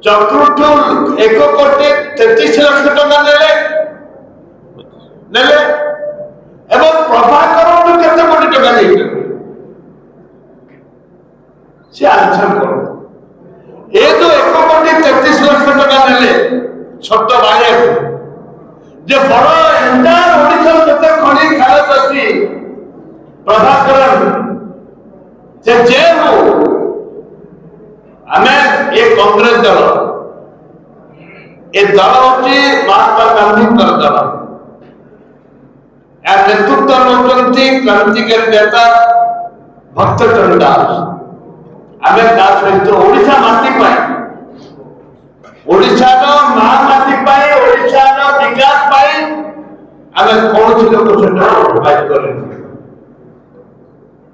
ଚକ୍ରଠୁ 1,33,00,000 ଟଙ୍କା ନେଲେ ଏବଂ ପ୍ରଭାକରଠୁ କେତେ କୋଟି ଟଙ୍କା ନେଇଛନ୍ତି ସେ ଆଲୋଚନା କରୁ। ଏ ଯୋଉ 1,33,00,000 ଟଙ୍କା ନେଲେ ଛୋଟ ବାଳିଆକୁ ଯେ ବଡ ଏଣ୍ଟାର ଓଡ଼ିଶାର ଯେତେ ଖଣି ଖାଲ ଅଛି ପ୍ରଭାକର ସେ ଯେ ହଉ ଆମେ ଏ କଂଗ୍ରେସ ଦଳ ଏ ଦଳ ହଉଛି ମହାତ୍ମା ଗାନ୍ଧୀଙ୍କର ଦଳ। यार नेतृत्व नौकरी क्रांतिकारी नेता भक्तचरण दास आमे दास सहित ओडिशा माटी पाई ओडिशा रो महामाटी पाई ओडिशा रो विकास पाई आमे कौन सी लोक सेटा कॉम्प्रोमाइज करे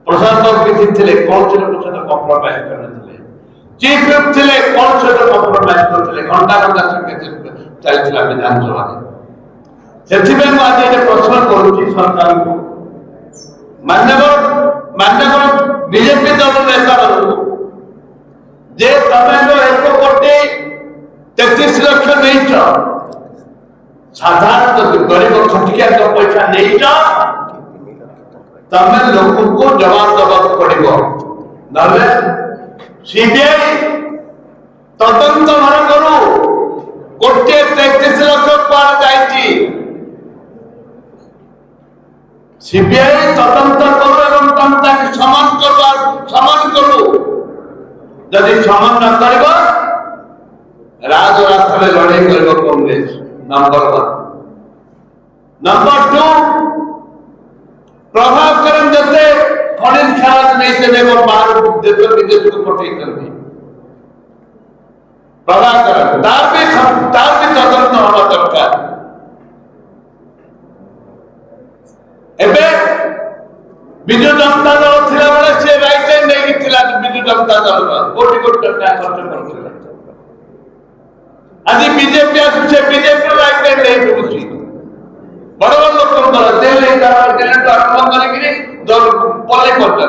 प्रशांत किछि थिले कौन सी लोक सेटा कॉम्प्रोमाइज करनथिले चीफ व्हिप थिले कौन सेटा कॉम्प्रोमाइज करथिले घंटा घंटा संगे चलथिला विधानसभा ସେଥିପାଇଁ ମୁଁ ଆଜି ଏଠି ପ୍ରଶ୍ନ କରୁଛି ସରକାରଙ୍କୁ ମାନ୍ୟବର ବିଜେପି ଦଳ ନେତାମାନଙ୍କୁ ଯେ ତମେ ଯୋଉ 1,33,00,000 ନେଇଛ ସାଧାରଣ ଗରିବ ଖଟିକିଆଙ୍କ ପଇସା ନେଇଛ ତମେ ଲୋକଙ୍କୁ ଜବାବ ଦେବାକୁ ପଡିବ ନହେଲେ ସିବିଆଇ ତଦନ୍ତ ଘର କରୁ 1,33,00,000 କୁଆଡେ ଯାଇଛି सीबीआई तदंत करू एवं तंत्र समान करू जदि समान न करिबो राजरास्ता में लड़ाई करिबो कांग्रेस नंबर 1 नंबर 2 प्रभाकरन जते खनिज खाद नहीं देबे को बाहर देश विदेश को पठेई करती प्रभाकरन तार भी तदंत होना दरकार एबे विजु जनता दल थिला बेले से राइट हैंड नहीं थिला विजु जनता दल कोटी कोटी टका खर्च करथिला आज बीजेपी आसे बीजेपी राइट हैंड नहीं बुझी बड़ बड़ लोक दल देले दिले तो आरंभ करी दल पले करते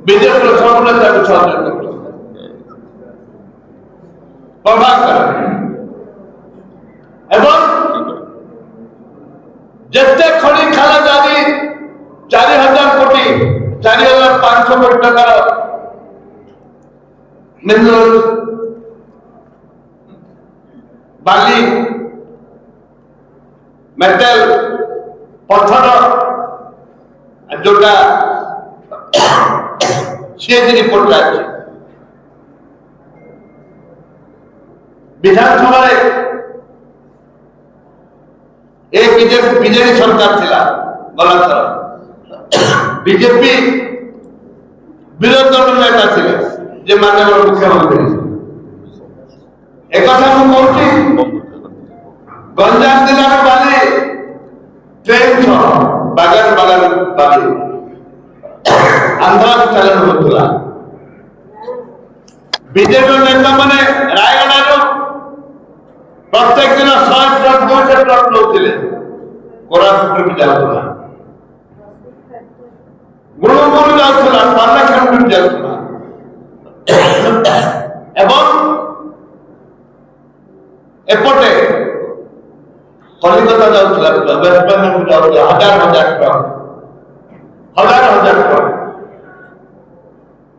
बीजेपी सब नेता को सहयोग करते प्रभाकर एवं जिते खड़ी खाला जारी 4,000 कोटी 4,500 कोटी टका मिनरल बाली मेटल पत्थर जोटा सीएजी रिपोर्ट है विधानसभा एक बीजेपी सरकार थिला गला थर बीजेपी विरोध दल नेता थिले जे माननीय मुख्यमंत्री एक कथा मु कहूची गंजाम जिला में बाली ट्रेन छ बागान बाली आंध्र चलन होतला बीजेपी नेता माने रायगड़ा प्रत्येक दिन 100 ट्रक 200 ट्रक लोग कोरापुट भी जाता गुरुपुर जाता पालाखंड भी जाता एवं एपटे कलिकता जाता वेस्ट बेंगल जाता हजार ट्रक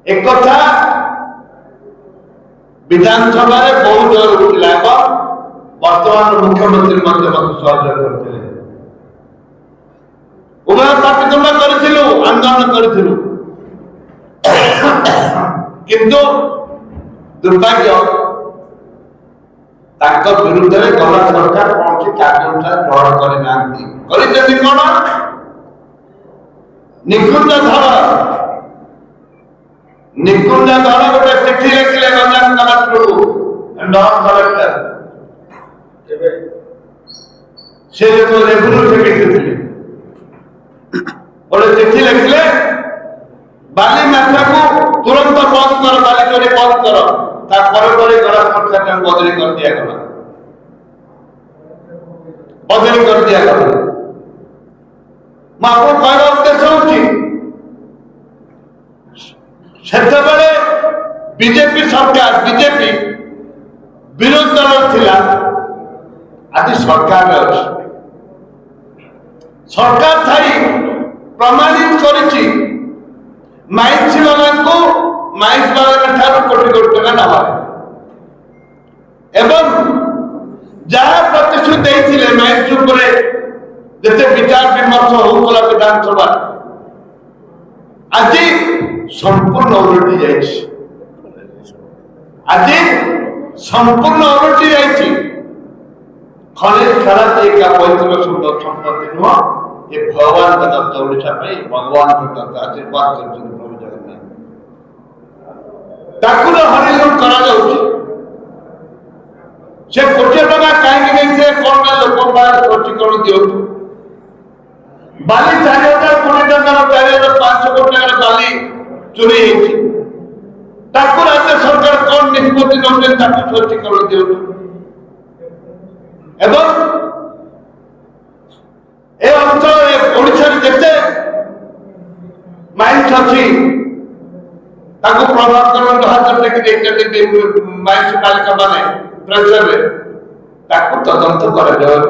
एक कथा विधानसभा बहुत जोर उठला वर्तमान मुख्यमंत्री सहयोग करते उभय पाटितुंड आंदोलन करूँ किंतु दुर्भाग्य विरुद्ध में गला सरकार कौन सी कार्यानुष्ठान ग्रहण करना कौन निकुंज धर गोटे चिठी लिखिले गंजाम कलेक्टर कलेक्टर से जो रेवेन्यू सेक्रेटरी थे गोटे चिठी लिखिले बाली माफिया को तुरंत बंद कर बाली चोरी बंद कर गला सरकार बदली कर दिया गला आपको कहना उद्देश्य होची बीजेपी सरकार बीजेपी বিরোধী দল ଥିଲା ଆଜି ସରକାରରେ ଅଛି। ସରକାର ଥାଇ ପ୍ରମାଣିତ କରିଛି ମାଇନ୍ସ ବାଲାଙ୍କୁ ମାଇନ୍ସ ବାଲାଙ୍କ ଠାରୁ କୋଟି କୋଟି ଟଙ୍କା ନେବାରେ ଏବଂ ଯାହା ପ୍ରତିଶ୍ରୁତି ଦେଇଥିଲେ ମାଇନ୍ସ ଉପରେ ଯେତେ ବିଚାର ବିମର୍ଶ ହଉଥିଲା ବିଧାନସଭା ଆଜି ସମ୍ପୂର୍ଣ୍ଣ ଓଲଟି ଯାଇଛି। ଆଜି ସମ୍ପୂର୍ଣ୍ଣ ଓଲଟି ଯାଇଛି। ଖଣିଜ ଖାରା ଏକା ପୈତୃକ ସମ୍ପତ୍ତି ନୁହଁ, ଏ ଭଗବାନଙ୍କ ଦତ୍ତ ଓଡ଼ିଶା ପାଇଁ ଭଗବାନଙ୍କ ଦତ୍ତ ଆଶୀର୍ବାଦ କରିଛନ୍ତି ପ୍ରଭୁ ଜଗନ୍ନାଥ। ତାକୁ ହରିଲୁଟ କରାଯାଉଛି। ସେ କୋଟିଏ ଟଙ୍କା କାହିଁକି ନେଇଥିଲେ କଣ ପାଇଁ ଲୋକଙ୍କ ପାଖରେ ସ୍ପଷ୍ଟୀକରଣ ଦିଅନ୍ତୁ। ବାଲି 4,000 କୋଟି ଟଙ୍କାର 4,500 କୋଟି ଟଙ୍କାର ବାଲି ଚୋରି ହେଇଛି। ତାକୁ ରାଜ୍ୟ ସରକାର କଣ ନିଷ୍ପତ୍ତି ନେଉଛନ୍ତି ତାକୁ ସ୍ପଷ୍ଟୀକରଣ ଦିଅନ୍ତୁ। ଏବଂ ଏ ଅଞ୍ଚଳରେ ଓଡ଼ିଶାରେ ଯେତେ ମାଇନ୍ସ ଅଛି ତାକୁ ପ୍ରଭାକରଣ ହାତ ଟେକି ଦେଇଛନ୍ତି ମାଇନ୍ସ ମାଲିକ ମାନେ ପ୍ରେସରରେ ତାକୁ ତଦନ୍ତ କରାଯାଉ।